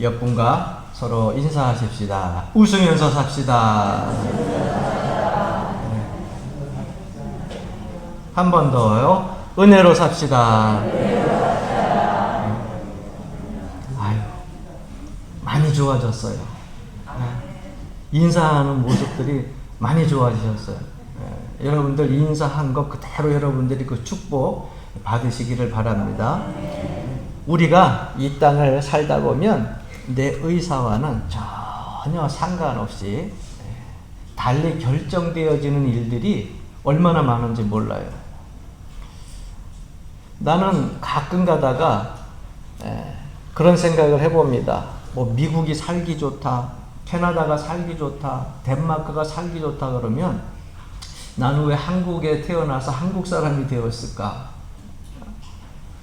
옆분과 서로 인사하십시다. 웃으면서 삽시다. 한 번 더요. 은혜로 삽시다. 아유, 많이 좋아졌어요. 인사하는 모습들이 많이 좋아지셨어요. 여러분들 인사한 것 그대로 여러분들이 그 축복 받으시기를 바랍니다. 우리가 이 땅을 살다 보면 내 의사와는 전혀 상관없이 달리 결정되어지는 일들이 얼마나 많은지 몰라요. 나는 가끔 가다가 그런 생각을 해봅니다. 뭐 미국이 살기 좋다, 캐나다가 살기 좋다, 덴마크가 살기 좋다 그러면 나는 왜 한국에 태어나서 한국 사람이 되었을까?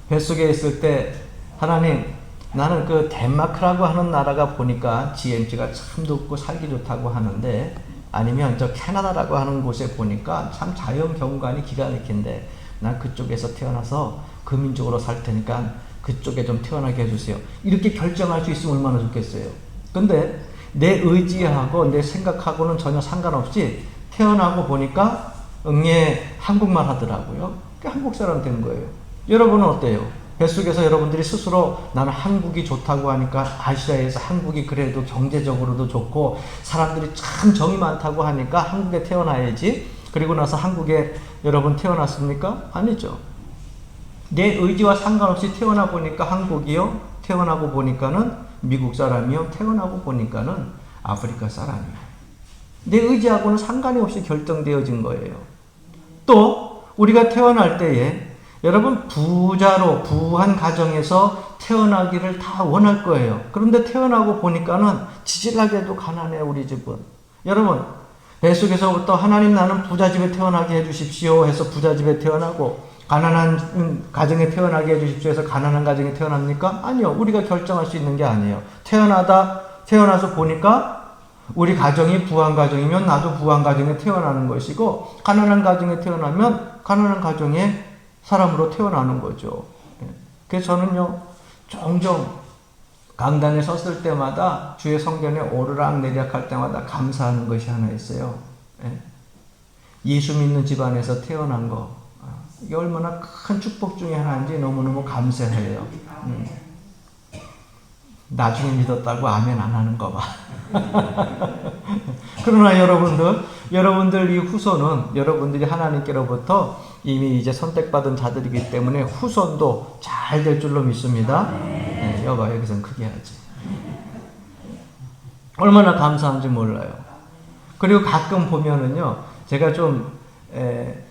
뱃속에 있을 때 하나님, 나는 그 덴마크라고 하는 나라가 보니까 GMG가 참 좋고 살기 좋다고 하는데, 아니면 저 캐나다라고 하는 곳에 보니까 참 자연 경관이 기가 막힌데 난 그쪽에서 태어나서 그 민족으로 살 테니까 그쪽에 좀 태어나게 해주세요. 이렇게 결정할 수 있으면 얼마나 좋겠어요. 근데 내 의지하고 내 생각하고는 전혀 상관없이 태어나고 보니까 응애 한국말 하더라고요. 한국 사람 된 거예요. 여러분은 어때요? 뱃속에서 여러분들이 스스로 나는 한국이 좋다고 하니까, 아시아에서 한국이 그래도 경제적으로도 좋고 사람들이 참 정이 많다고 하니까 한국에 태어나야지. 그리고 나서 한국에 여러분 태어났습니까? 아니죠. 내 의지와 상관없이 태어나 보니까 한국이요, 태어나고 보니까는 미국 사람이요, 태어나고 보니까는 아프리카 사람이요. 내 의지하고는 상관이 없이 결정되어진 거예요. 또 우리가 태어날 때에 여러분 부자로 부한 가정에서 태어나기를 다 원할 거예요. 그런데 태어나고 보니까는 지질하게도 가난해 우리 집은. 여러분 뱃속에서부터 하나님 나는 부자집에 태어나게 해주십시오 해서 부자집에 태어나고, 가난한 가정에 태어나게 해주십시오 해서 가난한 가정에 태어납니까? 아니요. 우리가 결정할 수 있는 게 아니에요. 태어나서 보니까 우리 가정이 부한 가정이면 나도 부한 가정에 태어나는 것이고, 가난한 가정에 태어나면 가난한 가정에 사람으로 태어나는 거죠. 그래서 저는요, 종종 강단에 섰을 때마다 주의 성전에 오르락내리락 할 때마다 감사하는 것이 하나 있어요. 예수 믿는 집안에서 태어난 거, 이게 얼마나 큰 축복 중에 하나인지 너무너무 감사해요. 나중에 믿었다고 아멘 안 하는 거 봐. 그러나 여러분들 이 후손은 여러분들이 하나님께로부터 이미 이제 선택받은 자들이기 때문에 후손도 잘 될 줄로 믿습니다. 네, 여봐, 여기선 크게 하지. 얼마나 감사한지 몰라요. 그리고 가끔 보면은요, 제가 좀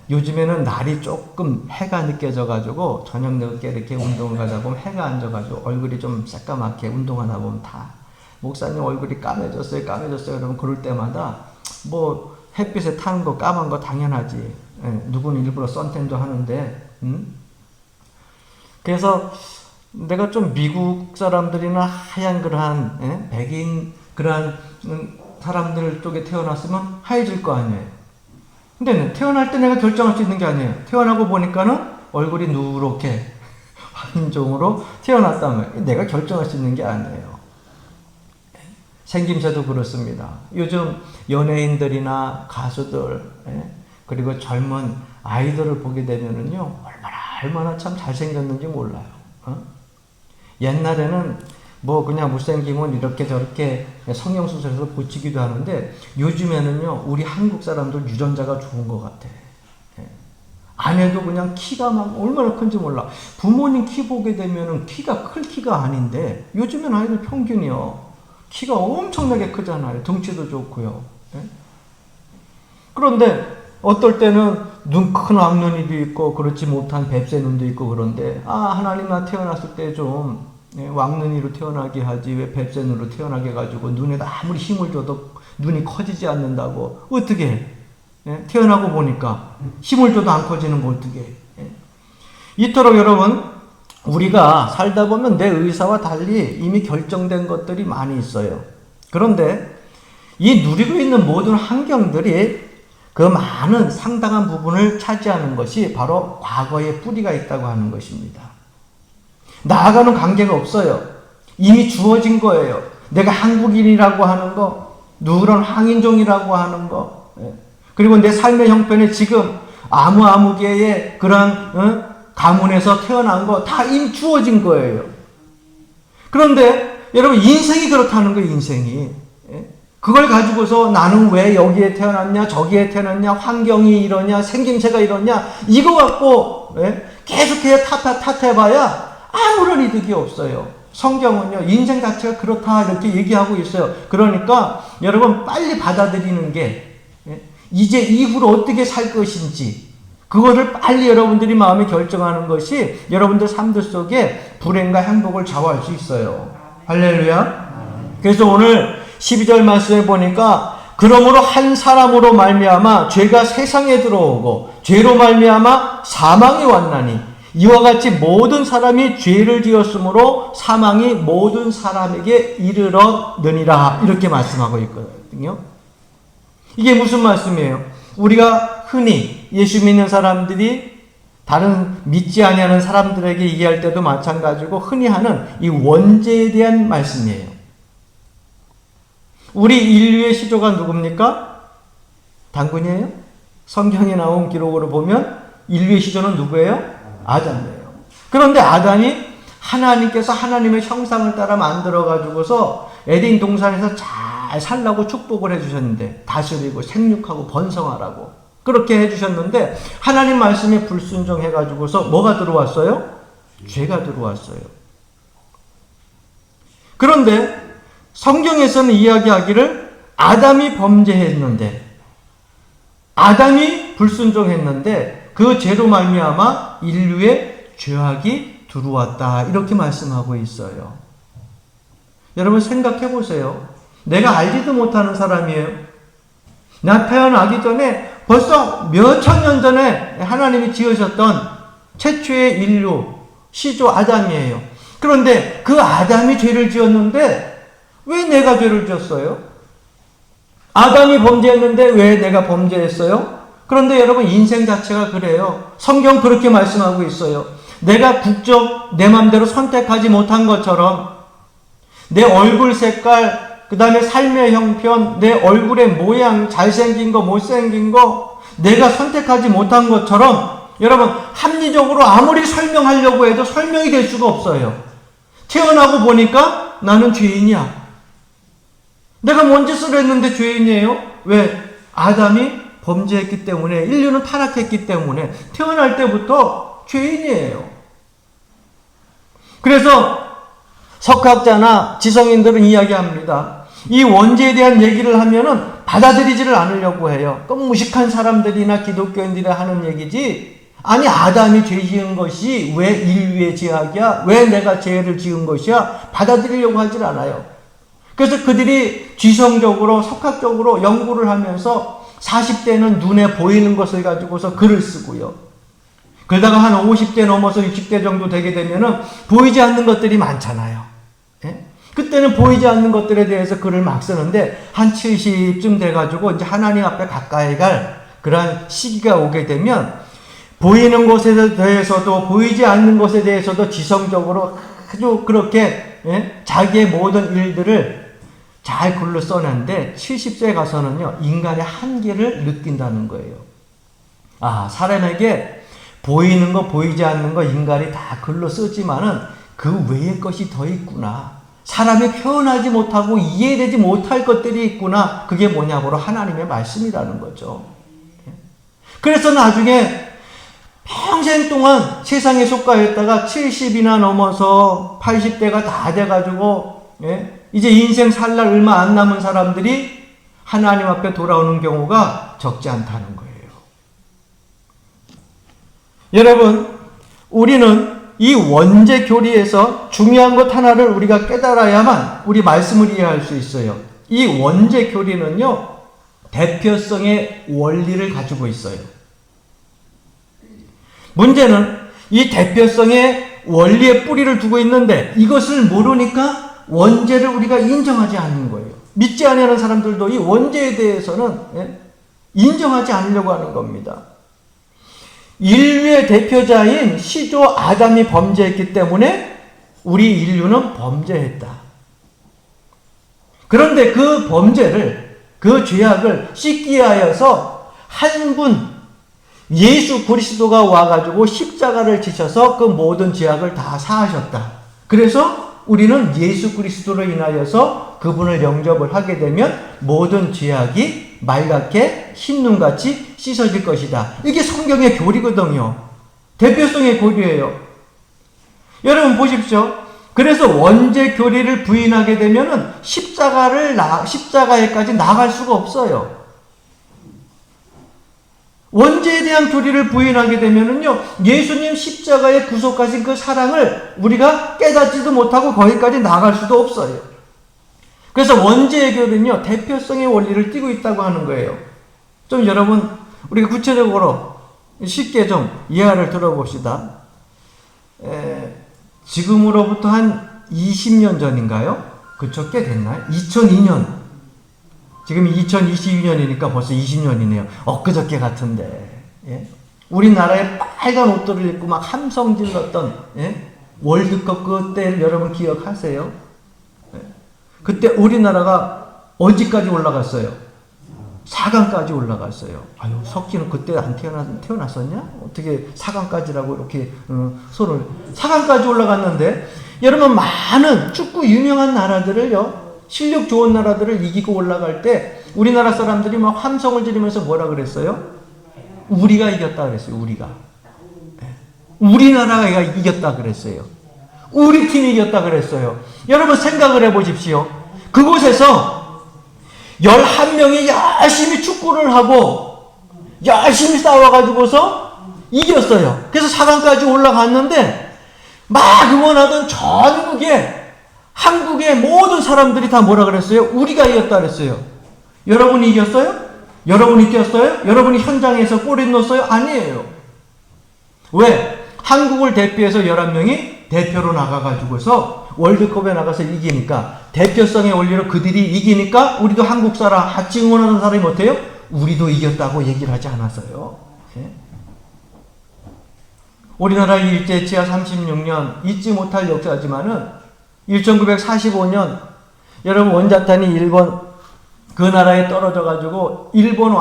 요즘에는 날이 조금 해가 느껴져가지고 저녁 늦게 이렇게 운동을 가다 보면 해가 안 져가지고 얼굴이 좀 새까맣게 운동하다 보면 다 목사님 얼굴이 까매졌어요 그러면 그럴 때마다 뭐 햇빛에 타는 거 까만 거 당연하지. 누구는 일부러 선탠도 하는데, 그래서 내가 좀 미국 사람들이나 하얀 그러한 백인 그러한 사람들 쪽에 태어났으면 하얘질 거 아니에요. 근데 태어날 때 내가 결정할 수 있는 게 아니에요. 태어나고 보니까는 얼굴이 누렇게 황인종으로 태어났다면 내가 결정할 수 있는 게 아니에요. 생김새도 그렇습니다. 요즘 연예인들이나 가수들, 그리고 젊은 아이들을 보게 되면은요, 얼마나 참 잘생겼는지 몰라요. 옛날에는 뭐 그냥 못생기면 이렇게 저렇게 성형수술해서 고치기도 하는데, 요즘에는요 우리 한국 사람들 유전자가 좋은 것 같아. 아내도 그냥 키가 막 얼마나 큰지 몰라. 부모님 키 보게 되면은 키가 클 키가 아닌데, 요즘엔 아이들 평균이요 키가 엄청나게 크잖아요. 덩치도 좋고요. 그런데 어떨 때는 눈 큰 왕눈이도 있고 그렇지 못한 뱁새 눈도 있고, 그런데 하나님 나 태어났을 때 좀 왕눈이로 태어나게 하지 왜 뱁새 눈으로 태어나게 해가지고 눈에다 아무리 힘을 줘도 눈이 커지지 않는다고. 어떻게 해? 태어나고 보니까 힘을 줘도 안 커지는 거 어떻게 해? 이토록 여러분 우리가 살다 보면 내 의사와 달리 이미 결정된 것들이 많이 있어요. 그런데 이 누리고 있는 모든 환경들이 그 많은 상당한 부분을 차지하는 것이 바로 과거의 뿌리가 있다고 하는 것입니다. 나아가는 관계가 없어요. 이미 주어진 거예요. 내가 한국인이라고 하는 거, 누구는 황인종이라고 하는 거, 그리고 내 삶의 형편에 지금 아무개의 그런 가문에서 태어난 거 다 이미 주어진 거예요. 그런데 여러분 인생이 그렇다는 거예요. 인생이. 그걸 가지고서 나는 왜 여기에 태어났냐, 저기에 태어났냐, 환경이 이러냐, 생김새가 이러냐, 이거 갖고 계속해서 탓해봐야 아무런 이득이 없어요. 성경은요, 인생 자체가 그렇다 이렇게 얘기하고 있어요. 그러니까 여러분 빨리 받아들이는 게 이제 이후로 어떻게 살 것인지 그거를 빨리 여러분들이 마음에 결정하는 것이 여러분들 삶들 속에 불행과 행복을 좌우할 수 있어요. 할렐루야. 그래서 오늘 12절 말씀에 보니까 그러므로 한 사람으로 말미암아 죄가 세상에 들어오고 죄로 말미암아 사망이 왔나니 이와 같이 모든 사람이 죄를 지었으므로 사망이 모든 사람에게 이르렀느니라 이렇게 말씀하고 있거든요. 이게 무슨 말씀이에요? 우리가 흔히 예수 믿는 사람들이 다른 믿지 아니하는 사람들에게 얘기할 때도 마찬가지고 흔히 하는 이 원죄에 대한 말씀이에요. 우리 인류의 시조가 누굽니까? 당군이에요? 성경에 나온 기록으로 보면 인류의 시조는 누구예요? 아담이에요. 그런데 아담이 하나님께서 하나님의 형상을 따라 만들어가지고서 에덴 동산에서 잘 살라고 축복을 해주셨는데 다스리고 생육하고 번성하라고 그렇게 해주셨는데 하나님 말씀에 불순종해가지고서 뭐가 들어왔어요? 죄가 들어왔어요. 그런데 성경에서는 이야기하기를 아담이 범죄했는데 아담이 불순종했는데 그 죄로 말미암아 인류의 죄악이 들어왔다 이렇게 말씀하고 있어요. 여러분 생각해 보세요. 내가 알지도 못하는 사람이에요. 나 태어나기 전에 벌써 몇천 년 전에 하나님이 지으셨던 최초의 인류 시조 아담이에요. 그런데 그 아담이 죄를 지었는데 왜 내가 죄를 지었어요? 아담이 범죄했는데 왜 내가 범죄했어요? 그런데 여러분 인생 자체가 그래요. 성경 그렇게 말씀하고 있어요. 내가 국적 내 맘대로 선택하지 못한 것처럼 내 얼굴 색깔 그 다음에 삶의 형편 내 얼굴의 모양 잘생긴 거 못생긴 거 내가 선택하지 못한 것처럼 여러분 합리적으로 아무리 설명하려고 해도 설명이 될 수가 없어요. 태어나고 보니까 나는 죄인이야. 내가 뭔 짓을 했는데 죄인이에요? 왜? 아담이 범죄했기 때문에 인류는 타락했기 때문에 태어날 때부터 죄인이에요. 그래서 석학자나 지성인들은 이야기합니다. 이 원죄에 대한 얘기를 하면은 받아들이지를 않으려고 해요. 그 무식한 사람들이나 기독교인들이 하는 얘기지 아니 아담이 죄 지은 것이 왜 인류의 죄악이야? 왜 내가 죄를 지은 것이야? 받아들이려고 하질 않아요. 그래서 그들이 지성적으로 석학적으로 연구를 하면서 40대는 눈에 보이는 것을 가지고서 글을 쓰고요. 그러다가 한 50대 넘어서 60대 정도 되게 되면은 보이지 않는 것들이 많잖아요. 예? 그때는 보이지 않는 것들에 대해서 글을 막 쓰는데 한 70쯤 돼가지고 이제 하나님 앞에 가까이 갈 그러한 시기가 오게 되면 보이는 것에 대해서도 보이지 않는 것에 대해서도 지성적으로 아주 그렇게 자기의 모든 일들을 잘 글로 써놨는데 70세에 가서는요 인간의 한계를 느낀다는 거예요. 아 사람에게 보이는 거 보이지 않는 거 인간이 다 글로 쓰지만은 그 외의 것이 더 있구나. 사람이 표현하지 못하고 이해되지 못할 것들이 있구나. 그게 뭐냐고로 하나님의 말씀이라는 거죠. 그래서 나중에 평생 동안 세상에 속가였다가 70이나 넘어서 80대가 다 돼가지고 이제 인생 살 날 얼마 안 남은 사람들이 하나님 앞에 돌아오는 경우가 적지 않다는 거예요. 여러분 우리는 이 원죄 교리에서 중요한 것 하나를 우리가 깨달아야만 우리 말씀을 이해할 수 있어요. 이 원죄 교리는요 대표성의 원리를 가지고 있어요. 문제는 이 대표성의 원리의 뿌리를 두고 있는데 이것을 모르니까 원죄를 우리가 인정하지 않는 거예요. 믿지 않는 사람들도 이 원죄에 대해서는 인정하지 않으려고 하는 겁니다. 인류의 대표자인 시조 아담이 범죄했기 때문에 우리 인류는 범죄했다. 그런데 그 범죄를, 그 죄악을 씻기 위하여서 한 분, 예수 그리스도가 와가지고 십자가를 지셔서 그 모든 죄악을 다 사하셨다. 그래서 우리는 예수 그리스도로 인하여서 그분을 영접을 하게 되면 모든 죄악이 맑게 흰눈같이 씻어질 것이다. 이게 성경의 교리거든요. 대표성의 교리예요. 여러분 보십시오. 그래서 원죄 교리를 부인하게 되면은 십자가에까지 나갈 수가 없어요. 원죄에 대한 교리를 부인하게 되면은요, 예수님 십자가에 구속하신 그 사랑을 우리가 깨닫지도 못하고 거기까지 나갈 수도 없어요. 그래서 원죄의 교리는요, 대표성의 원리를 띠고 있다고 하는 거예요. 좀 여러분, 우리가 구체적으로 쉽게 좀 이해를 들어봅시다. 지금으로부터 한 20년 전인가요? 그쵸? 꽤 됐나요? 2002년. 지금 2022년이니까 벌써 20년이네요. 엊그저께 같은데. 예? 우리나라에 빨간 옷들을 입고 막 함성 질렀던, 예? 월드컵 그때를 여러분 기억하세요? 예? 그때 우리나라가 어디까지 올라갔어요? 4강까지 올라갔어요. 아유, 석기는 그때 안 태어났었냐? 어떻게 4강까지라고 이렇게 손을 4강까지 올라갔는데, 여러분 많은 축구 유명한 나라들을요, 실력 좋은 나라들을 이기고 올라갈 때 우리나라 사람들이 막 함성을 지르면서 뭐라 그랬어요? 우리가 이겼다 그랬어요. 우리가. 우리나라가 이겼다 그랬어요. 우리 팀이 이겼다 그랬어요. 여러분 생각을 해보십시오. 그곳에서 11명이 열심히 축구를 하고 열심히 싸워가지고서 이겼어요. 그래서 4강까지 올라갔는데 막 응원하던 전국에 한국의 모든 사람들이 다 뭐라 그랬어요? 우리가 이겼다 그랬어요. 여러분이 이겼어요? 여러분이 뛰었어요? 여러분이 현장에서 골을 넣었어요? 아니에요. 왜? 한국을 대표해서 11명이 대표로 나가가지고서 월드컵에 나가서 이기니까, 대표성의 원리로 그들이 이기니까 우리도 한국 사람, 같이 응원하는 사람이 못해요? 우리도 이겼다고 얘기를 하지 않았어요. 네? 우리나라 일제 치하 36년 잊지 못할 역사지만은 1945년 여러분 원자탄이 일본 그 나라에 떨어져 가지고 일본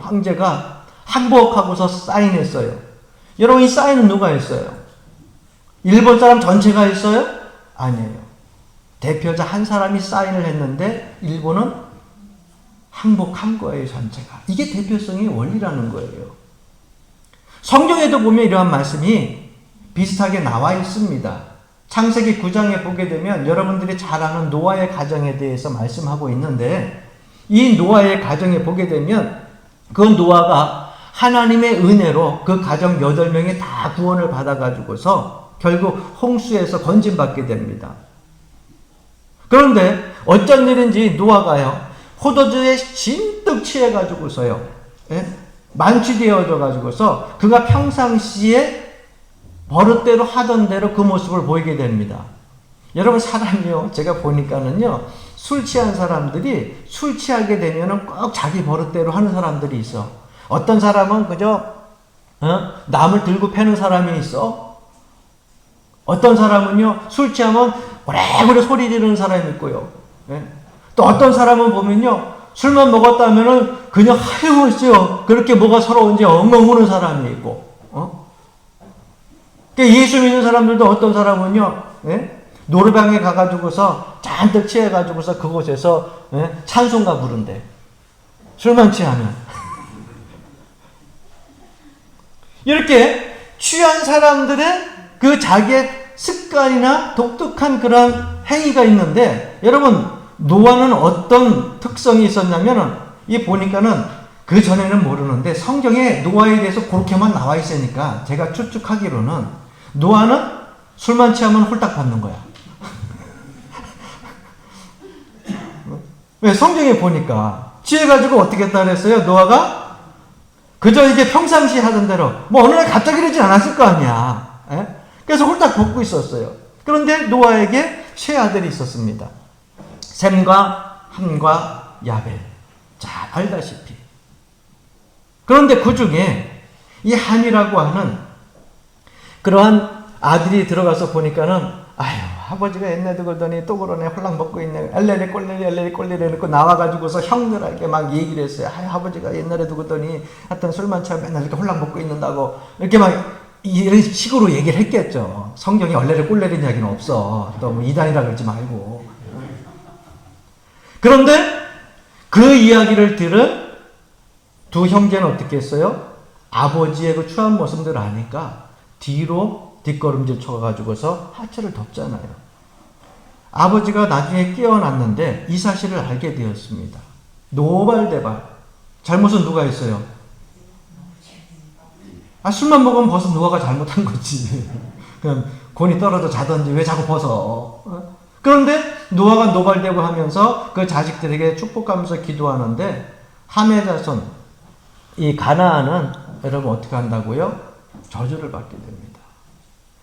황제가 항복하고서 사인했어요. 여러분 이 사인은 누가 했어요? 일본 사람 전체가 했어요? 아니에요. 대표자 한 사람이 사인을 했는데 일본은 항복한 거예요, 전체가. 이게 대표성의 원리라는 거예요. 성경에도 보면 이러한 말씀이 비슷하게 나와 있습니다. 창세기 9장에 보게 되면 여러분들이 잘 아는 노아의 가정에 대해서 말씀하고 있는데, 이 노아의 가정에 보게 되면 그 노아가 하나님의 은혜로 그 가정 8명이 다 구원을 받아가지고서 결국 홍수에서 건진받게 됩니다. 그런데 어쩐 일인지 노아가요, 포도주에 진득 취해가지고서요, 만취되어져가지고서 그가 평상시에 버릇대로 하던 대로 그 모습을 보이게 됩니다. 여러분 사람이요, 제가 보니까는요, 술 취한 사람들이 술 취하게 되면은 꼭 자기 버릇대로 하는 사람들이 있어. 어떤 사람은 그저 남을 들고 패는 사람이 있어. 어떤 사람은요, 술 취하면 오래오래 소리 지르는 사람이 있고요. 또 어떤 사람은 보면요, 술만 먹었다면은 그냥 하염없이요, 그렇게 뭐가 서러운지 엉엉 우는 사람이 있고. 예수 믿는 사람들도 어떤 사람은요, 노래방에 가가지고서 잔뜩 취해가지고서 그곳에서 찬송가 부른대. 술만 취하면. 이렇게 취한 사람들의 그 자기의 습관이나 독특한 그런 행위가 있는데, 여러분 노아는 어떤 특성이 있었냐면은, 이 보니까는 그 전에는 모르는데 성경에 노아에 대해서 그렇게만 나와 있으니까 제가 추측하기로는 노아는 술만 취하면 홀딱 받는 거야. 왜? 성경에 보니까 취해가지고 어떻게 했다 그랬어요? 노아가 그저 이게 평상시 하던 대로 뭐 어느 날 갑자기 이러진 않았을 거 아니야. 그래서 홀딱 벗고 있었어요. 그런데 노아에게 세 아들이 있었습니다. 셈과 함과 야벨. 잘 알다시피. 그런데 그 중에 이 함이라고 하는 그러한 아들이 들어가서 보니까는, 아유, 아버지가 옛날에도 그러더니 또 그러네, 홀랑 먹고 있네, 엘레리 꼴레리 엘레리 꼴레리 해놓고 나와가지고서 형들에게 막 얘기를 했어요. 아버지가 옛날에도 그러더니 하여튼 술만 취하면 맨날 이렇게 홀랑 먹고 있는다고 이렇게 막 이런 식으로 얘기를 했겠죠. 성경에 얼레리 꼴레리 이야기는 없어. 또 뭐 이단이라 그러지 말고. 그런데 그 이야기를 들은 두 형제는 어떻게 했어요? 아버지의 그 추한 모습들을 아니까 뒤로 뒷걸음질 쳐가지고서 하체를 덮잖아요. 아버지가 나중에 깨어났는데 이 사실을 알게 되었습니다. 노발대발. 잘못은 누가 했어요? 술만 먹으면 벌써 노아가 잘못한 거지. 그냥 곤이 떨어져 자던지 왜 자꾸 벗어? 그런데 노아가 노발대발 하면서 그 자식들에게 축복하면서 기도하는데 함의 자손, 이 가나안은 여러분 어떻게 한다고요? 저주를 받게 됩니다.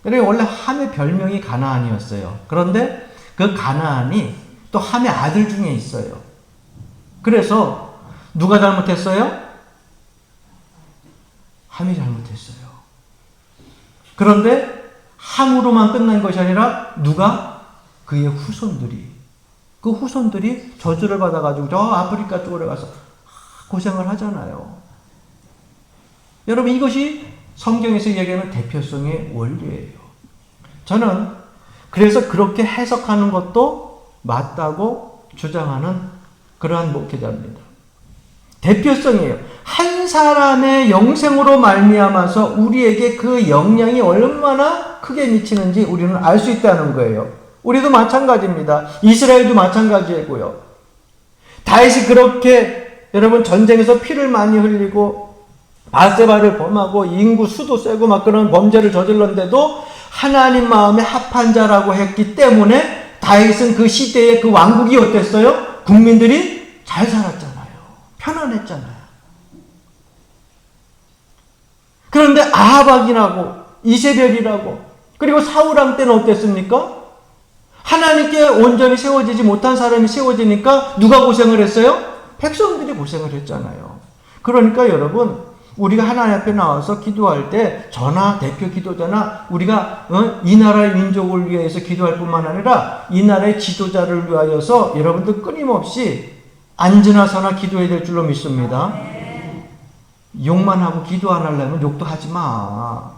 여러분 원래 함의 별명이 가나안이었어요. 그런데 그 가나안이 또 함의 아들 중에 있어요. 그래서 누가 잘못했어요? 함이 잘못했어요. 그런데 함으로만 끝난 것이 아니라 누가? 그의 후손들이. 그 후손들이 저주를 받아가지고 저 아프리카 쪽으로 가서 고생을 하잖아요. 여러분 이것이 성경에서 얘기하는 대표성의 원리예요. 저는 그래서 그렇게 해석하는 것도 맞다고 주장하는 그러한 목회자입니다. 대표성이에요. 한 사람의 영생으로 말미암아서 우리에게 그 영향이 얼마나 크게 미치는지 우리는 알 수 있다는 거예요. 우리도 마찬가지입니다. 이스라엘도 마찬가지고요. 다윗이 그렇게 여러분 전쟁에서 피를 많이 흘리고 바세바를 범하고 인구 수도 세고 막 그런 범죄를 저질렀는데도 하나님 마음에 합한 자라고 했기 때문에 다윗은 그 시대의 그 왕국이 어땠어요? 국민들이 잘 살았잖아요. 편안했잖아요. 그런데 아합왕이라고 이세벨이라고 그리고 사울왕 때는 어땠습니까? 하나님께 온전히 세워지지 못한 사람이 세워지니까 누가 고생을 했어요? 백성들이 고생을 했잖아요. 그러니까 여러분 우리가 하나님 앞에 나와서 기도할 때 저나 대표 기도자나 우리가 이 나라의 민족을 위해서 기도할 뿐만 아니라 이 나라의 지도자를 위하여서 여러분들 끊임없이 앉으나 서나 기도해야 될 줄로 믿습니다. 욕만 하고 기도 안 하려면 욕도 하지 마.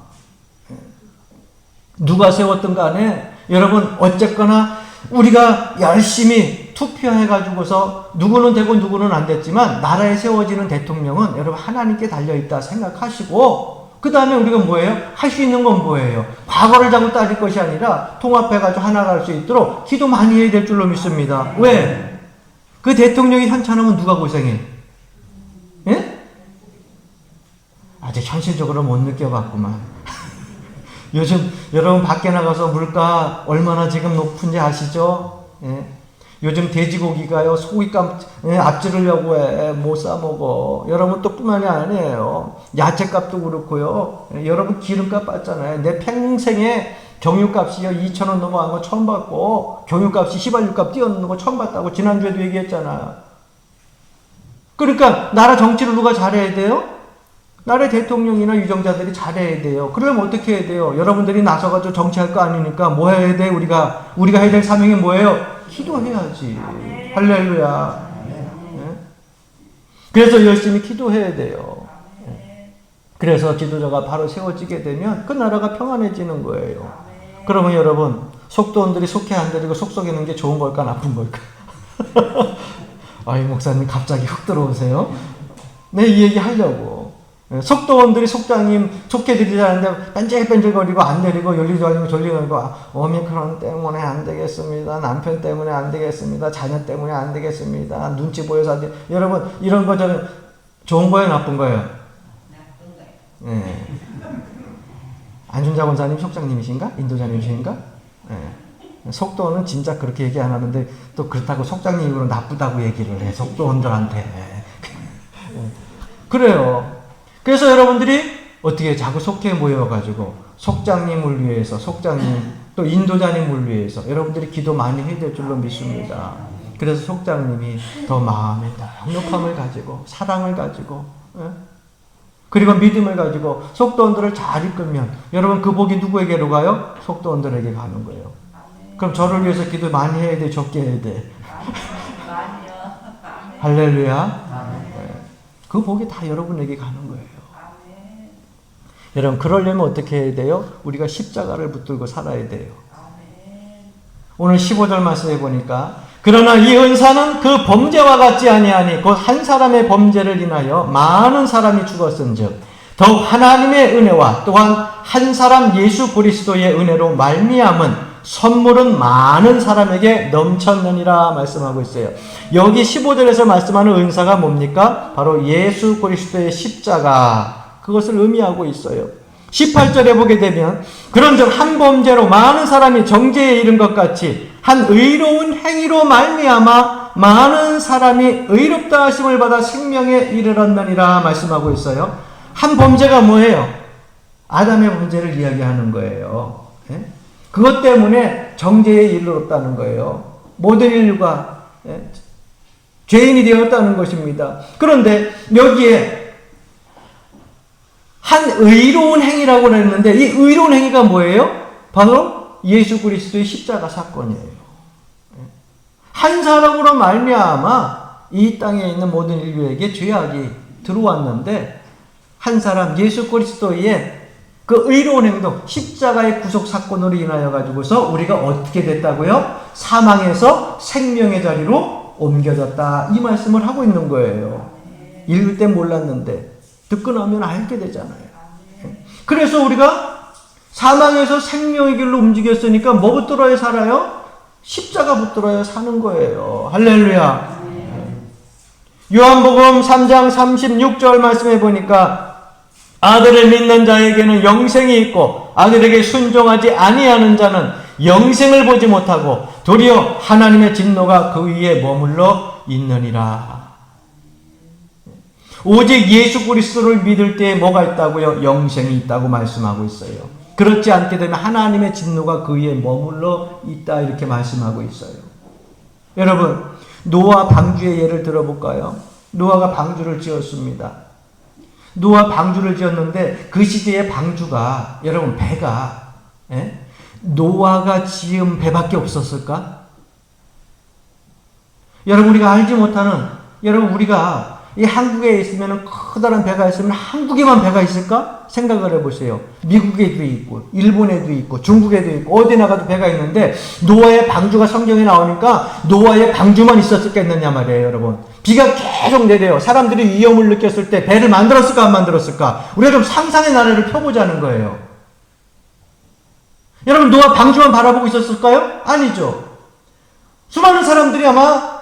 누가 세웠든 간에 여러분 어쨌거나 우리가 열심히 투표해가지고서 누구는 되고 누구는 안 됐지만 나라에 세워지는 대통령은 여러분 하나님께 달려있다 생각하시고 그 다음에 우리가 뭐예요? 할 수 있는 건 뭐예요? 과거를 자꾸 따질 것이 아니라 통합해가지고 하나 갈 수 있도록 기도 많이 해야 될 줄로 믿습니다. 왜? 그 대통령이 현찮으면 누가 고생해? 예? 아직 현실적으로 못 느껴봤구만. 요즘 여러분 밖에 나가서 물가 얼마나 지금 높은지 아시죠? 예? 요즘 돼지고기가요 소고기값 앞지르려고 해. 못 사먹어. 여러분 또 뿐만이 아니에요. 야채값도 그렇고요. 여러분 기름값 받잖아요. 내 평생에 경유값이요 2,000원 넘어간 거 처음 봤고 경유값이 휘발유값 뛰어넘는 거 처음 봤다고 지난주에도 얘기했잖아요. 그러니까 나라 정치를 누가 잘해야 돼요? 나라의 대통령이나 유정자들이 잘해야 돼요. 그러려면 어떻게 해야 돼요? 여러분들이 나서가지고 정치할 거 아니니까 뭐 해야 돼? 우리가 해야 될 사명이 뭐예요? 기도해야지. 할렐루야. 네? 그래서 열심히 기도해야 돼요. 그래서 지도자가 바로 세워지게 되면 그 나라가 평안해지는 거예요. 그러면 여러분 속도원들이 속해 안 들이고 속썩이는 게 좋은 걸까 나쁜 걸까? 아이 목사님 갑자기 훅 들어오세요. 네, 이 얘기 하려고. 속도원들이 속장님 속해드리자는데 뺀질뺀질거리고 안 내리고 열리저리고 졸리고 오미크론 때문에 안 되겠습니다. 남편 때문에 안 되겠습니다. 자녀 때문에 안 되겠습니다. 눈치 보여서 안 돼. 여러분 이런 거 저는 좋은 거예요 나쁜 거예요? 네. 안준자 권사님 속장님이신가? 인도자님이신가? 네. 속도원은 진짜 그렇게 얘기 안 하는데 또 그렇다고 속장님으로 나쁘다고 얘기를 해. 속도원들한테. 그래요. 그래서 여러분들이 어떻게 자꾸 속해 모여가지고 속장님을 위해서 속장님 또 인도자님을 위해서 여러분들이 기도 많이 해야 될 줄로 믿습니다. 그래서 속장님이 더 마음에 넉넉함을 가지고 사랑을 가지고 그리고 믿음을 가지고 속도원들을 잘 이끌면 여러분 그 복이 누구에게로 가요? 속도원들에게 가는 거예요. 그럼 저를 위해서 기도 많이 해야 돼, 적게 해야 돼? 많이요. 할렐루야. 그 복이 다 여러분에게 가는 거예요. 여러분, 그러려면 어떻게 해야 돼요? 우리가 십자가를 붙들고 살아야 돼요. 오늘 15절 말씀해 보니까 그러나 이 은사는 그 범죄와 같지 아니하니 곧 한 사람의 범죄를 인하여 많은 사람이 죽었은즉 더욱 하나님의 은혜와 또한 한 사람 예수 그리스도의 은혜로 말미암은 선물은 많은 사람에게 넘쳤느니라 말씀하고 있어요. 여기 15절에서 말씀하는 은사가 뭡니까? 바로 예수 그리스도의 십자가, 그것을 의미하고 있어요. 18절에 보게 되면 그런즉 한 범죄로 많은 사람이 정죄에 이른 것 같이 한 의로운 행위로 말미암아 많은 사람이 의롭다 하심을 받아 생명에 이르렀느니라 말씀하고 있어요. 한 범죄가 뭐예요? 아담의 범죄를 이야기하는 거예요. 그것 때문에 정죄에 이르렀다는 거예요. 모든 인류가 죄인이 되었다는 것입니다. 그런데 여기에 한 의로운 행위라고 했는데 이 의로운 행위가 뭐예요? 바로 예수 그리스도의 십자가 사건이에요. 한 사람으로 말미암아 이 땅에 있는 모든 인류에게 죄악이 들어왔는데 한 사람 예수 그리스도의 그 의로운 행동, 십자가의 구속 사건으로 인하여 가지고서 우리가 어떻게 됐다고요? 사망에서 생명의 자리로 옮겨졌다. 이 말씀을 하고 있는 거예요. 읽을 땐 몰랐는데 듣고 나면 알게 되잖아요. 그래서 우리가 사망에서 생명의 길로 움직였으니까 뭐 붙들어야 살아요? 십자가 붙들어야 사는 거예요. 할렐루야. 요한복음 3장 36절 말씀해 보니까 아들을 믿는 자에게는 영생이 있고 아들에게 순종하지 아니하는 자는 영생을 보지 못하고 도리어 하나님의 진노가 그 위에 머물러 있느니라. 오직 예수 그리스도를 믿을 때에 뭐가 있다고요? 영생이 있다고 말씀하고 있어요. 그렇지 않게 되면 하나님의 진노가 그 위에 머물러 있다 이렇게 말씀하고 있어요. 여러분, 노아 방주의 예를 들어볼까요? 노아가 방주를 지었습니다. 노아 방주를 지었는데 그 시대의 방주가, 여러분, 배가 노아가 지은 배밖에 없었을까? 여러분, 우리가 알지 못하는, 여러분, 우리가 이 한국에 있으면 커다란 배가 있으면 한국에만 배가 있을까? 생각을 해보세요. 미국에도 있고 일본에도 있고 중국에도 있고 어디 나가도 배가 있는데 노아의 방주가 성경에 나오니까 노아의 방주만 있었겠느냐 말이에요. 여러분, 비가 계속 내려요. 사람들이 위험을 느꼈을 때 배를 만들었을까 안 만들었을까? 우리가 좀 상상의 나래를 펴보자는 거예요. 여러분, 노아 방주만 바라보고 있었을까요? 아니죠. 수많은 사람들이 아마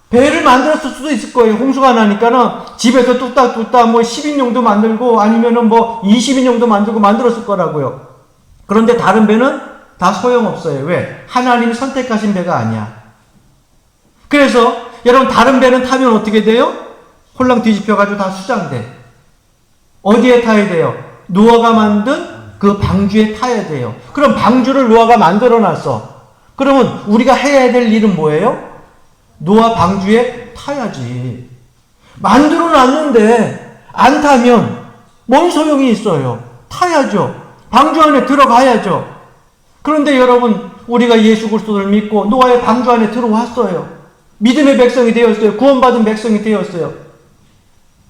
배를 만들었을 수도 있을 거예요. 홍수가 나니까는 집에서 뚝딱뚝딱 뭐 10인용도 만들고 아니면은 뭐 20인용도 만들었을 거라고요. 그런데 다른 배는 다 소용없어요. 왜? 하나님이 선택하신 배가 아니야. 그래서 여러분, 다른 배는 타면 어떻게 돼요? 홀랑 뒤집혀가지고 다 수장돼. 어디에 타야 돼요? 노아가 만든 그 방주에 타야 돼요. 그럼 방주를 노아가 만들어놨어. 그러면 우리가 해야 될 일은 뭐예요? 노아 방주에 타야지. 만들어놨는데 안 타면 뭔 소용이 있어요? 타야죠. 방주 안에 들어가야죠. 그런데 여러분, 우리가 예수 그리스도를 믿고 노아의 방주 안에 들어왔어요. 믿음의 백성이 되었어요. 구원받은 백성이 되었어요.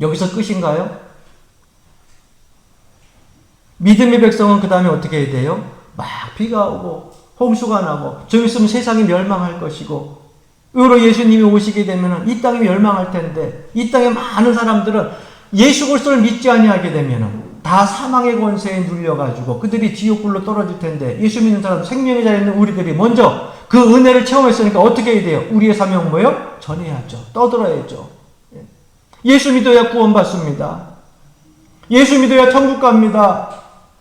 여기서 끝인가요? 믿음의 백성은 그 다음에 어떻게 해야 돼요? 막 비가 오고 홍수가 나고 좀 있으면 세상이 멸망할 것이고, 의로 예수님이 오시게 되면 이 땅이 멸망할 텐데 이 땅의 많은 사람들은 예수 그리스도를 믿지 아니하게 되면 다 사망의 권세에 눌려가지고 그들이 지옥불로 떨어질 텐데, 예수 믿는 사람, 생명의 자리에 있는 우리들이 먼저 그 은혜를 체험했으니까 어떻게 해야 돼요? 우리의 사명은 뭐예요? 전해야죠. 떠들어야죠. 예수 믿어야 구원받습니다. 예수 믿어야 천국 갑니다.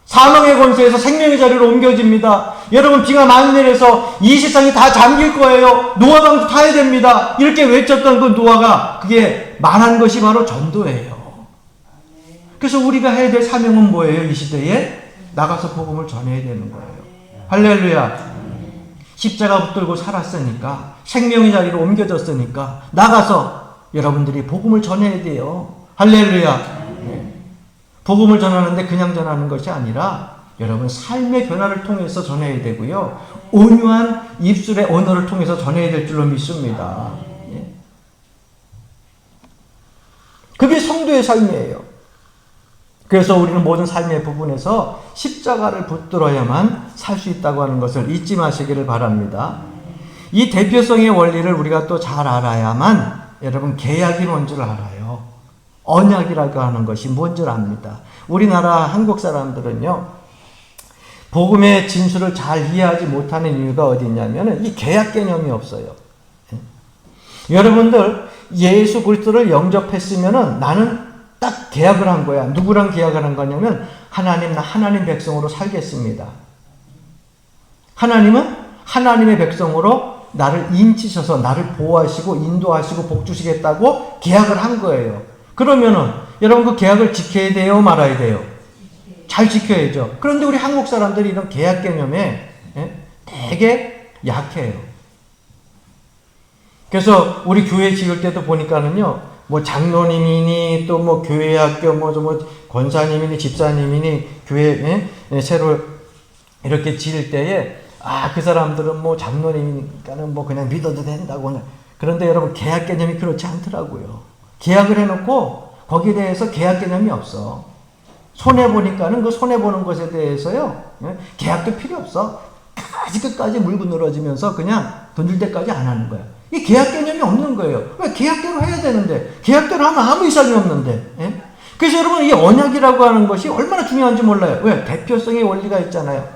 사망의 권세에서 생명의 자리로 옮겨집니다. 여러분, 비가 많이 내려서 이 세상이 다 잠길 거예요. 노아 방주 타야 됩니다. 이렇게 외쳤던 그 노아가, 그게 말한 것이 바로 전도예요. 그래서 우리가 해야 될 사명은 뭐예요? 이 시대에 나가서 복음을 전해야 되는 거예요. 할렐루야. 십자가 붙들고 살았으니까, 생명의 자리로 옮겨졌으니까 나가서 여러분들이 복음을 전해야 돼요. 할렐루야. 복음을 전하는데 그냥 전하는 것이 아니라 여러분 삶의 변화를 통해서 전해야 되고요. 온유한 입술의 언어를 통해서 전해야 될 줄로 믿습니다. 예. 그게 성도의 삶이에요. 그래서 우리는 모든 삶의 부분에서 십자가를 붙들어야만 살 수 있다고 하는 것을 잊지 마시기를 바랍니다. 이 대표성의 원리를 우리가 또 잘 알아야만 여러분 계약이 뭔지를 알아요. 언약이라고 하는 것이 뭔지를 압니다. 우리나라 한국 사람들은요, 복음의 진수를 잘 이해하지 못하는 이유가 어디 있냐면 이 계약 개념이 없어요. 여러분들 예수 그리스도를 영접했으면은 나는 딱 계약을 한 거야. 누구랑 계약을 한 거냐면 하나님 백성으로 살겠습니다. 하나님은 하나님의 백성으로 나를 인치셔서 나를 보호하시고 인도하시고 복주시겠다고 계약을 한 거예요. 그러면은 여러분 그 계약을 지켜야 돼요, 말아야 돼요? 잘 지켜야죠. 그런데 우리 한국 사람들이 이런 계약 개념에 되게 약해요. 그래서 우리 교회 지을 때도 보니까는요, 뭐 장로님이니 또 뭐 교회 학교 뭐 권사님이니 집사님이니 교회 새로 이렇게 지을 때에 그 사람들은 뭐 장로님이니까는 뭐 그냥 믿어도 된다고. 그런데 여러분 계약 개념이 그렇지 않더라고요. 계약을 해놓고 거기에 대해서 계약 개념이 없어. 손해보니까는 그 손해보는 것에 대해서요, 계약도 필요 없어. 끝까지 물고 늘어지면서 그냥 돈 줄 때까지 안 하는 거야. 이 계약 개념이 없는 거예요. 왜? 계약대로 해야 되는데. 계약대로 하면 아무 이상이 없는데. 예? 그래서 여러분 이 언약이라고 하는 것이 얼마나 중요한지 몰라요. 왜? 대표성의 원리가 있잖아요.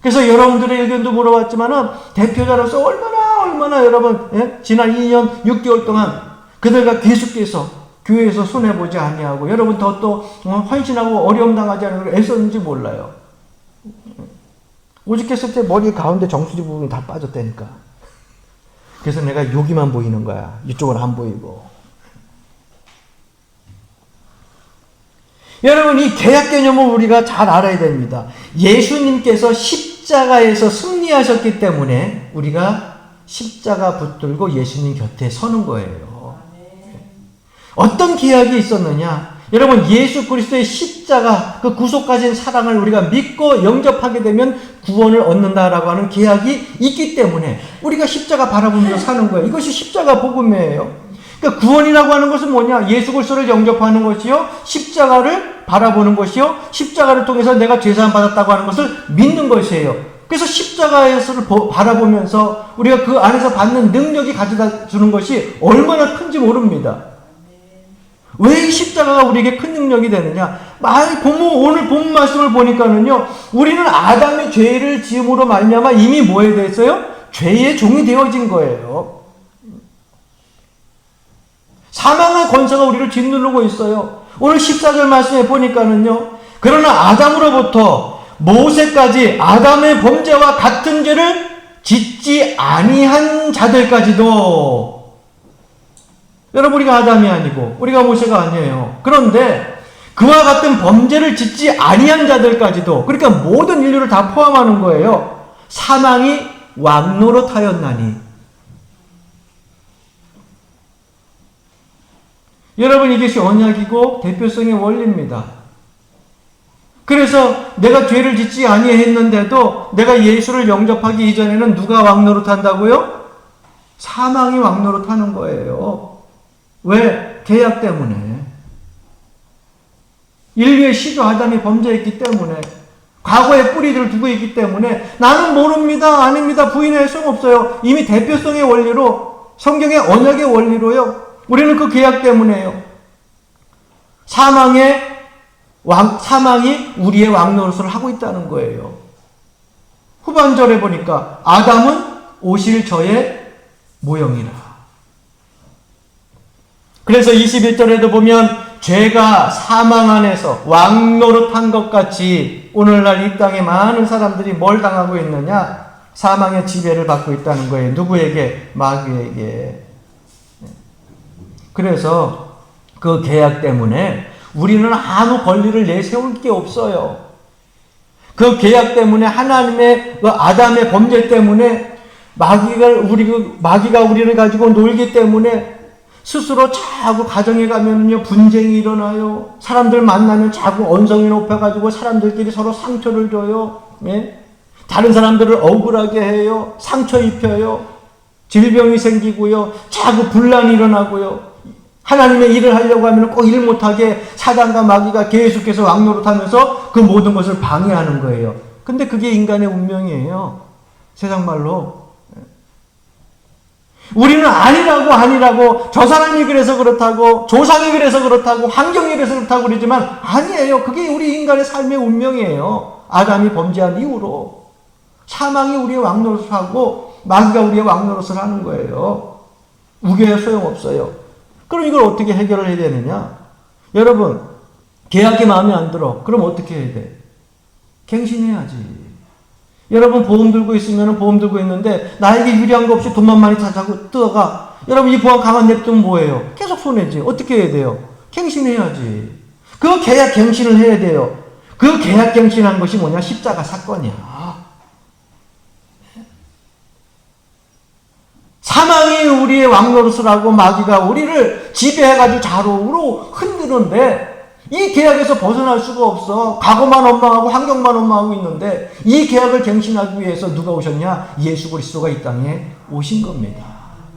그래서 여러분들의 의견도 물어봤지만은 대표자로서 얼마나 여러분 지난 2년 6개월 동안 그들과 계속해서 교회에서 손해보지 아니하고 여러분 더 또 헌신하고 어려움 당하지 않으려고 애썼는지 몰라요. 오죽했을 때 머리 가운데 정수리 부분이 다 빠졌다니까. 그래서 내가 여기만 보이는 거야. 이쪽은 안 보이고. 여러분 이 계약 개념을 우리가 잘 알아야 됩니다. 예수님께서 십자가에서 승리하셨기 때문에 우리가 십자가 붙들고 예수님 곁에 서는 거예요. 어떤 계약이 있었느냐? 여러분 예수 그리스도의 십자가 그 구속하신 사랑을 우리가 믿고 영접하게 되면 구원을 얻는다라고 하는 계약이 있기 때문에 우리가 십자가 바라보면서 사는 거예요. 이것이 십자가 복음이에요. 그러니까 구원이라고 하는 것은 뭐냐? 예수 그리스도를 영접하는 것이요, 십자가를 바라보는 것이요, 십자가를 통해서 내가 죄사함 받았다고 하는 것을 믿는 것이에요. 그래서 십자가에서를 바라보면서 우리가 그 안에서 받는 능력이 가져다 주는 것이 얼마나 큰지 모릅니다. 왜 이 십자가가 우리에게 큰 능력이 되느냐? 오늘 본 말씀을 보니까는요, 우리는 아담의 죄를 지음으로 말미암아 이미 뭐에 대해서요? 죄의 종이 되어진 거예요. 사망의 권세가 우리를 짓누르고 있어요. 오늘 14절 말씀에 보니까는요, 그러나 아담으로부터 모세까지 아담의 범죄와 같은 죄를 짓지 아니한 자들까지도, 여러분 우리가 아담이 아니고 우리가 모세가 아니에요. 그런데 그와 같은 범죄를 짓지 아니한 자들까지도, 그러니까 모든 인류를 다 포함하는 거예요. 사망이 왕노릇하였나니. 여러분 이것이 언약이고 대표성의 원리입니다. 그래서 내가 죄를 짓지 아니했는데도 내가 예수를 영접하기 이전에는 누가 왕노릇한다고요? 사망이 왕노릇하는 거예요. 왜? 계약 때문에. 인류의 시조 아담이 범죄했기 때문에, 과거의 뿌리들을 두고 있기 때문에 나는 모릅니다, 아닙니다, 부인할 수 없어요. 이미 대표성의 원리로, 성경의 언약의 원리로요, 우리는 그 계약 때문에요. 사망이 우리의 왕노릇을 하고 있다는 거예요. 후반절에 보니까 아담은 오실 저의 모형이라. 그래서 21절에도 보면 죄가 사망 안에서 왕노릇한 것 같이 오늘날 이 땅에 많은 사람들이 뭘 당하고 있느냐? 사망의 지배를 받고 있다는 거예요. 누구에게? 마귀에게. 그래서 그 계약 때문에 우리는 아무 권리를 내세울 게 없어요. 그 계약 때문에 하나님의 그 아담의 범죄 때문에 마귀가 우리를 가지고 놀기 때문에 스스로 자꾸 가정에 가면요 분쟁이 일어나요. 사람들 만나면 자꾸 언성이 높아가지고 사람들끼리 서로 상처를 줘요. 예? 다른 사람들을 억울하게 해요. 상처 입혀요. 질병이 생기고요. 자꾸 분란이 일어나고요. 하나님의 일을 하려고 하면 꼭 일 못하게 사단과 마귀가 계속해서 왕노릇하면서 그 모든 것을 방해하는 거예요. 근데 그게 인간의 운명이에요. 세상 말로. 우리는 아니라고 저 사람이 그래서 그렇다고 조상이 그래서 그렇다고 환경이 그래서 그렇다고 그러지만 아니에요. 그게 우리 인간의 삶의 운명이에요. 아담이 범죄한 이후로 사망이 우리의 왕노릇을 하고 마귀가 우리의 왕노릇을 하는 거예요. 우겨야 소용없어요. 그럼 이걸 어떻게 해결을 해야 되느냐? 여러분, 계약이 마음에 안 들어. 그럼 어떻게 해야 돼? 갱신해야지. 여러분 보험 들고 있으면 보험 들고 있는데 나에게 유리한 거 없이 돈만 많이 다 자꾸 뜯어가. 여러분 이 보험 가만 냅두면 뭐예요? 계속 손해지. 어떻게 해야 돼요? 갱신해야지. 그 계약 갱신을 해야 돼요. 그 계약 갱신한 것이 뭐냐? 십자가 사건이야. 사망이 우리의 왕노릇을 하고 마귀가 우리를 지배해가지고 좌우로 흔드는데 이 계약에서 벗어날 수가 없어. 과거만 원망하고 환경만 원망하고 있는데 이 계약을 갱신하기 위해서 누가 오셨냐? 예수 그리스도가 이 땅에 오신 겁니다.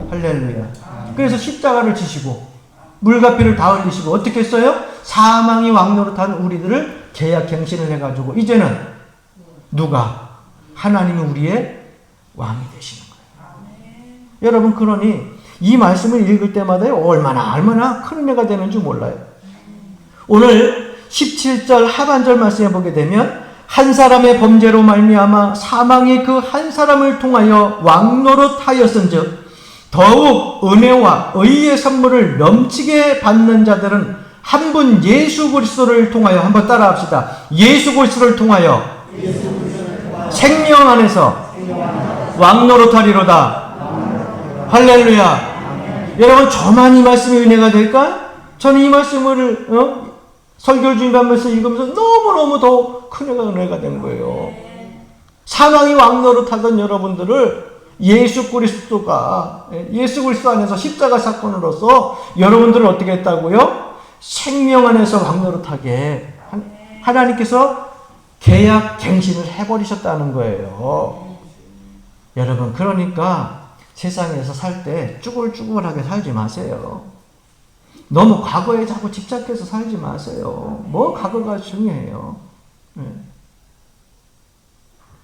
할렐루야. 그래서 십자가를 지시고 물과 피를 다 흘리시고 어떻게 했어요? 사망이 왕노릇한 우리들을 계약 갱신을 해가지고 이제는 누가? 하나님이 우리의 왕이 되시는 거예요. 여러분 그러니 이 말씀을 읽을 때마다 얼마나 큰 은혜가 되는 줄 몰라요. 오늘 17절 하반절 말씀에 보게 되면 한 사람의 범죄로 말미암아 사망이 그 한 사람을 통하여 왕노릇하였은즉 더욱 은혜와 의의 선물을 넘치게 받는 자들은 한 분 예수 그리스도를 통하여 한번 따라합시다. 예수 그리스도를 통하여 생명 안에서 왕노릇하리로다. 할렐루야. 여러분 저만 이 말씀이 은혜가 될까? 저는 이 말씀을 설교를 준비하면서 읽으면서 너무너무 더 큰 은혜가 된 거예요. 사망이 왕노릇하던 여러분들을 예수 그리스도 안에서 십자가 사건으로서 여러분들을 어떻게 했다고요? 생명 안에서 왕노릇하게 하나님께서 계약 갱신을 해버리셨다는 거예요. 여러분 그러니까 세상에서 살 때 쭈글쭈글하게 살지 마세요. 너무 과거에 자꾸 집착해서 살지 마세요. 뭐 과거가 중요해요. 네.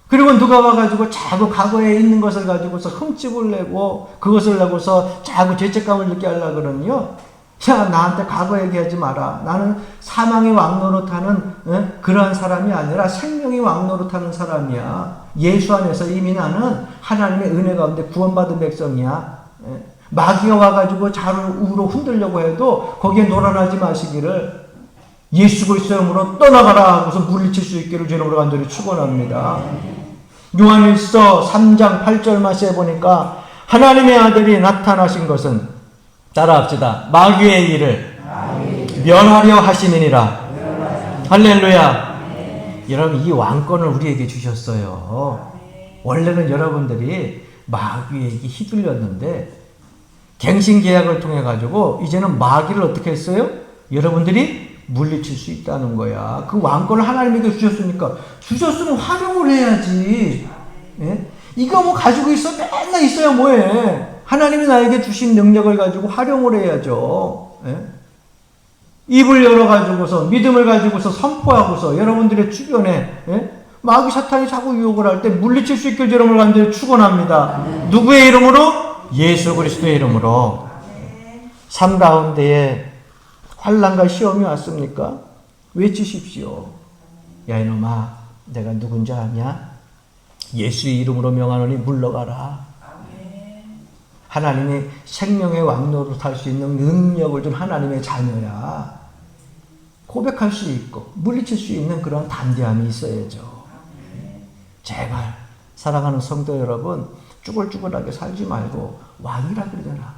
그리고 누가 와가지고 자꾸 과거에 있는 것을 가지고서 흠집을 내고 그것을 내고서 자꾸 죄책감을 느끼게 하려고 그러면요. 자, 나한테 과거 얘기하지 마라. 나는 사망이 왕노릇하는 그러한 사람이 아니라 생명이 왕노릇하는 사람이야. 예수 안에서 이미 나는 하나님의 은혜 가운데 구원받은 백성이야. 마귀가 와가지고 좌우로 흔들려고 해도 거기에 놀아나지 마시기를 예수 그리스도 이름으로 떠나가라 하고서 물리칠 수 있기를 주님으로 간절히 축원합니다. 요한일서 3장 8절 말씀에 보니까 하나님의 아들이 나타나신 것은 따라합시다. 마귀의 일을 멸하려 하심이니라. 할렐루야. 여러분 이 왕권을 우리에게 주셨어요. 원래는 여러분들이 마귀에게 휘둘렸는데 갱신 계약을 통해 가지고 이제는 마귀를 어떻게 했어요? 여러분들이 물리칠 수 있다는 거야. 그 왕권을 하나님에게 주셨으니까 주셨으면 활용을 해야지. 예? 이거 뭐 가지고 있어 맨날 있어야 뭐해. 하나님이 나에게 주신 능력을 가지고 활용을 해야죠. 예? 입을 열어가지고서 믿음을 가지고서 선포하고서 여러분들의 주변에 마귀 사탄이 자꾸 유혹을 할 때 물리칠 수 있길 여러분을 간절히 축원합니다. 누구의 이름으로? 예수 그리스도의 이름으로. 삶 가운데에 환난과 시험이 왔습니까? 외치십시오. 야 이놈아 내가 누군지 아냐? 예수의 이름으로 명하노니 물러가라. 하나님이 생명의 왕노릇 할 수 있는 능력을 준 하나님의 자녀야. 고백할 수 있고 물리칠 수 있는 그런 담대함이 있어야죠. 제발 사랑하는 성도 여러분 쭈글쭈글하게 살지 말고 왕이라 그러잖아.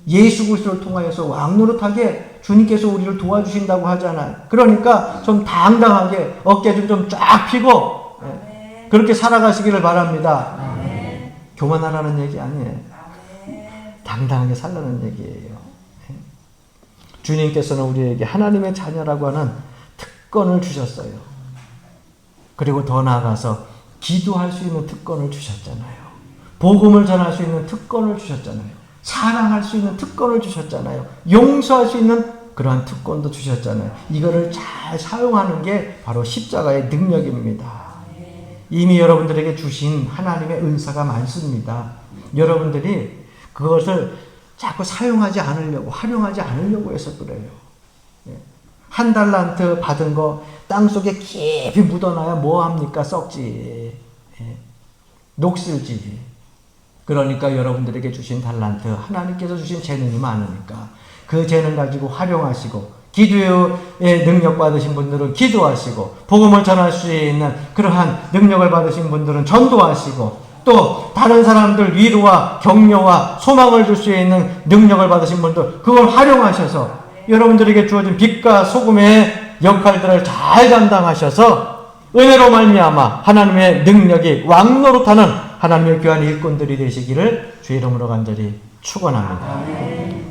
예수 그리스도를 통하여서 왕노릇하게 주님께서 우리를 도와주신다고 하잖아요. 그러니까 좀 당당하게 어깨 좀 쫙 펴고 그렇게 살아가시기를 바랍니다. 교만하라는 얘기 아니에요. 당당하게 살라는 얘기예요. 주님께서는 우리에게 하나님의 자녀라고 하는 특권을 주셨어요. 그리고 더 나아가서 기도할 수 있는 특권을 주셨잖아요. 복음을 전할 수 있는 특권을 주셨잖아요. 사랑할 수 있는 특권을 주셨잖아요. 용서할 수 있는 그러한 특권도 주셨잖아요. 이거를 잘 사용하는 게 바로 십자가의 능력입니다. 이미 여러분들에게 주신 하나님의 은사가 많습니다. 여러분들이 그것을 자꾸 사용하지 않으려고, 활용하지 않으려고 해서 그래요. 한 달란트 받은 거 땅속에 깊이 묻어놔야 뭐합니까? 썩지. 녹슬지. 그러니까 여러분들에게 주신 달란트, 하나님께서 주신 재능이 많으니까 그 재능 가지고 활용하시고, 기도의 능력 받으신 분들은 기도하시고, 복음을 전할 수 있는 그러한 능력을 받으신 분들은 전도하시고, 또 다른 사람들 위로와 격려와 소망을 줄 수 있는 능력을 받으신 분들 그걸 활용하셔서 여러분들에게 주어진 빛과 소금의 역할들을 잘 감당하셔서 은혜로 말미암아 하나님의 능력이 왕노릇하는 하나님의 귀한 일꾼들이 되시기를 주의 이름으로 간절히 축원합니다.